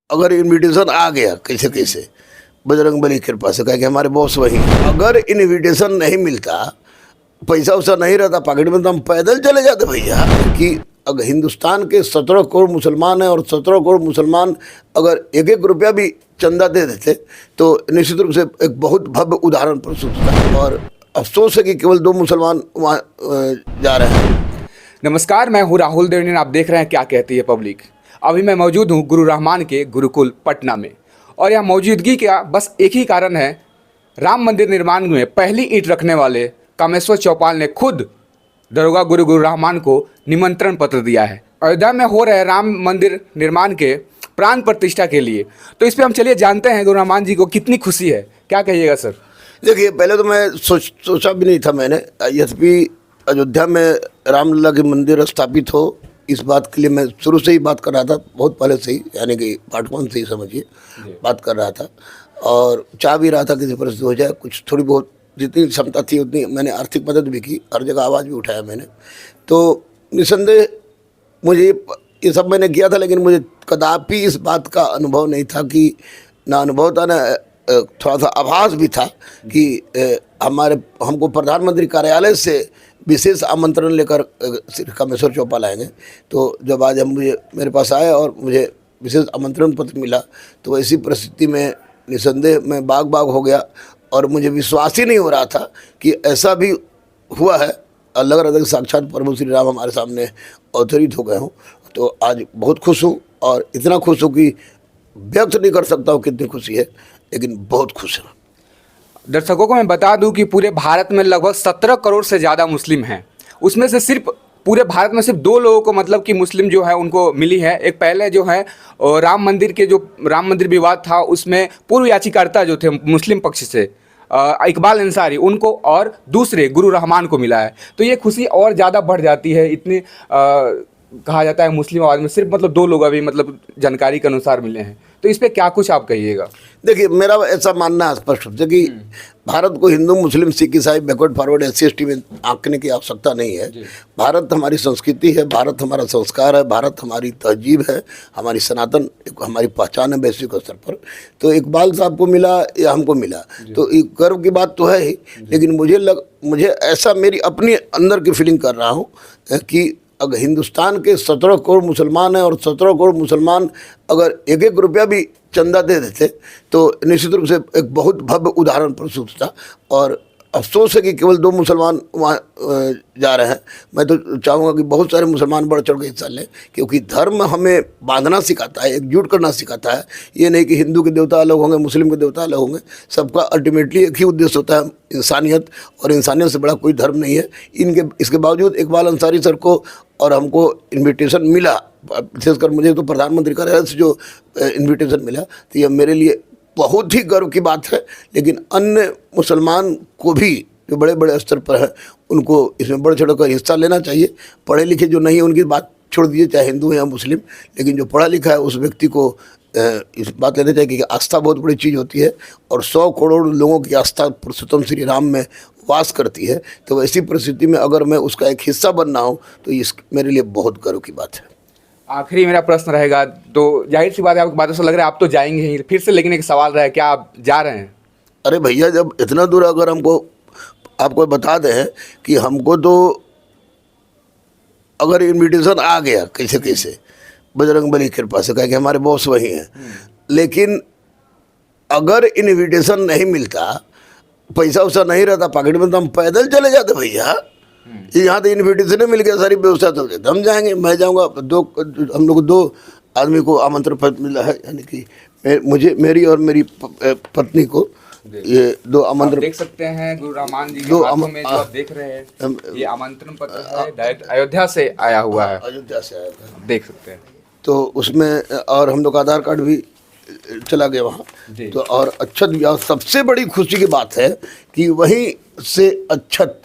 अगर इनविटेशन आ गया कैसे कैसे बजरंगबली की कृपा से, कह के हमारे बॉस वही हैं। अगर इनविटेशन नहीं मिलता, पैसा वैसा नहीं रहता पॉकेट में, तो हम पैदल चले जाते भैया। कि अगर हिंदुस्तान के 17 करोड़ मुसलमान हैं और 17 करोड़ मुसलमान अगर एक एक रुपया भी चंदा दे देते तो निश्चित रूप से एक बहुत भव्य उदाहरण प्रस्तुत होता। और अफसोस है कि केवल 2 मुसलमान वहाँ जा रहे हैं। नमस्कार, मैं हूँ राहुल देवनी। आप देख रहे हैं क्या कहती है पब्लिक। अभी मैं मौजूद हूँ गुरु रहमान के गुरुकुल पटना में, और यहाँ मौजूदगी का बस एक ही कारण है। राम मंदिर निर्माण में पहली ईंट रखने वाले कामेश्वर चौपाल ने खुद दरोगा गुरु रहमान को निमंत्रण पत्र दिया है अयोध्या में हो रहे राम मंदिर निर्माण के प्राण प्रतिष्ठा के लिए। तो इस पर हम चलिए जानते हैं गुरु रहमान जी को कितनी खुशी है। क्या कहिएगा सर? देखिए, पहले तो मैं सोचा भी नहीं था मैंने यद्यपि अयोध्या में रामलला के मंदिर स्थापित हो, इस बात के लिए मैं शुरू से ही बात कर रहा था, बहुत पहले से ही, यानी कि पार्ट 1 से ही समझिए बात कर रहा था। और चाह भी रहा था किसी परिस्थिति हो जाए, कुछ थोड़ी बहुत जितनी क्षमता थी उतनी मैंने आर्थिक मदद भी की, हर जगह आवाज़ भी उठाया मैंने। तो निसंदेह मुझे ये सब मैंने किया था, लेकिन मुझे कदापि इस बात का अनुभव नहीं था कि ना अनुभव था ना थोड़ा सा आभास भी था कि हमको प्रधानमंत्री कार्यालय से विशेष आमंत्रण लेकर श्री कामेश्वर चौपाल आएंगे। तो जब आज मेरे पास आए और मुझे विशेष आमंत्रण पत्र मिला, तो ऐसी परिस्थिति में निसंदेह मैं बाग बाग हो गया और मुझे विश्वास ही नहीं हो रहा था कि ऐसा भी हुआ है। और लग रहा था कि साक्षात प्रभु श्री राम हमारे सामने अवतरित हो गए हों। तो आज बहुत खुश हूँ, और इतना खुश हूँ कि व्यक्त नहीं कर सकता हूँ कितनी खुशी है, लेकिन बहुत खुश हूँ। दर्शकों को मैं बता दूं कि पूरे भारत में लगभग 17 करोड़ से ज़्यादा मुस्लिम हैं। उसमें से सिर्फ पूरे भारत में सिर्फ 2 लोगों को मतलब कि मुस्लिम जो है उनको मिली है। एक पहले जो है राम मंदिर विवाद था, उसमें पूर्व याचिकाकर्ता जो थे मुस्लिम पक्ष से इकबाल अंसारी, उनको, और दूसरे गुरु रहमान को मिला है। तो ये खुशी और ज़्यादा बढ़ जाती है। इतनी कहा जाता है मुस्लिम आवाज़ में सिर्फ मतलब 2 लोग अभी मतलब जानकारी के अनुसार मिले हैं। तो इस पे क्या कुछ आप कहिएगा? देखिए, मेरा ऐसा मानना है स्पष्ट रूप से कि भारत को हिंदू मुस्लिम सिख ईसाई बैकवर्ड फॉरवर्ड SC ST में आंकने की आवश्यकता नहीं है। भारत हमारी संस्कृति है, भारत हमारा संस्कार है, भारत हमारी तहजीब है, हमारी सनातन हमारी पहचान है वैश्विक स्तर पर। तो इकबाल साहब को मिला या हमको मिला तो एक गर्व की बात तो है ही, लेकिन मुझे ऐसा मेरी अपनी अंदर की फीलिंग कर रहा हूँ कि अगर हिंदुस्तान के 17 करोड़ मुसलमान हैं और 17 करोड़ मुसलमान अगर एक एक रुपया भी चंदा दे देते तो निश्चित रूप से एक बहुत भव्य उदाहरण प्रस्तुत होता। और अफसोस है कि केवल 2 मुसलमान वहाँ जा रहे हैं। मैं तो चाहूँगा कि बहुत सारे मुसलमान बढ़ चढ़ के हिस्सा लें, क्योंकि धर्म हमें बांधना सिखाता है, एकजुट करना सिखाता है। ये नहीं कि हिंदू के देवता अलग होंगे, मुस्लिम के देवता अलग होंगे। सबका अल्टीमेटली एक ही उद्देश्य होता है, इंसानियत, और इंसानियत से बड़ा कोई धर्म नहीं है। इसके बावजूद इकबाल अंसारी सर को और हमको इन्विटेशन मिला, विशेषकर मुझे तो प्रधानमंत्री कार्यालय से जो इन्विटेशन मिला, तो यह मेरे लिए बहुत ही गर्व की बात है। लेकिन अन्य मुसलमान को भी जो बड़े बड़े स्तर पर है उनको इसमें बढ़ चढ़ कर हिस्सा लेना चाहिए। पढ़े लिखे जो नहीं है उनकी बात छोड़ दीजिए, चाहे हिंदू है या मुस्लिम, लेकिन जो पढ़ा लिखा है उस व्यक्ति को इस बात लेना चाहिए कि आस्था बहुत बड़ी चीज़ होती है, और 100 करोड़ लोगों की आस्था पुरुषोत्तम श्री राम में वास करती है। तो ऐसी परिस्थिति में अगर मैं उसका एक हिस्सा बनना हूँ तो मेरे लिए बहुत गर्व की बात है। आखिरी मेरा प्रश्न रहेगा, तो जाहिर सी बात है आपकी बातों से लग रहा है आप तो जाएंगे ही फिर से, लेकिन एक सवाल रहा है, क्या आप जा रहे हैं? अरे भैया, जब इतना दूर अगर आपको बता दें कि हमको तो अगर इनविटेशन आ गया कैसे कैसे बजरंगबली की कृपा से, कह के हमारे बॉस वही हैं, लेकिन अगर इनविटेशन नहीं मिलता, पैसा वैसा नहीं रहता पॉकेट में, तो हम पैदल चले जाते भैया। यहाँ तो इन्विटेशन मिल गया, सारी व्यवस्था तो हम जाएंगे, मैं जाऊँगा। हम लोग को 2 आदमी को आमंत्रण पत्र मिला है, यानी कि मुझे, मेरी और मेरी पत्नी को ये 2 आमंत्रण। देख सकते हैं गुरु रहमान जी के हाथों में जो आप देख रहे हैं, ये आमंत्रण पत्र है, डायरेक्ट अयोध्या से आया हुआ है। अयोध्या से आया था, देख सकते हैं। तो उसमें और हम लोग का आधार कार्ड भी चला गया वहाँ। तो और अक्षत, सबसे बड़ी खुशी की बात है कि वहीं से अक्षत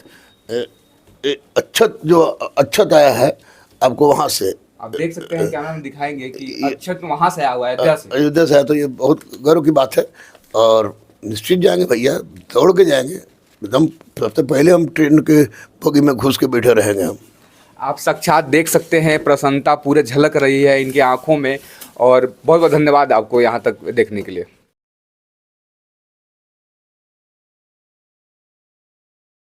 आया है आपको वहाँ से। आप देख सकते हैं, कैमरा में दिखाएंगे कि अक्षत वहाँ से आया हुआ है, अयोध्या से आया। तो ये बहुत गर्व की बात है, और निश्चित जाएंगे भैया, दौड़ के जाएंगे एकदम। सबसे पहले हम ट्रेन के बगी में घुस के बैठे रहेंगे हम। आप साक्षात देख सकते हैं, प्रसन्नता पूरे झलक रही है इनकी आंखों में। और बहुत बहुत धन्यवाद आपको यहाँ तक देखने के लिए।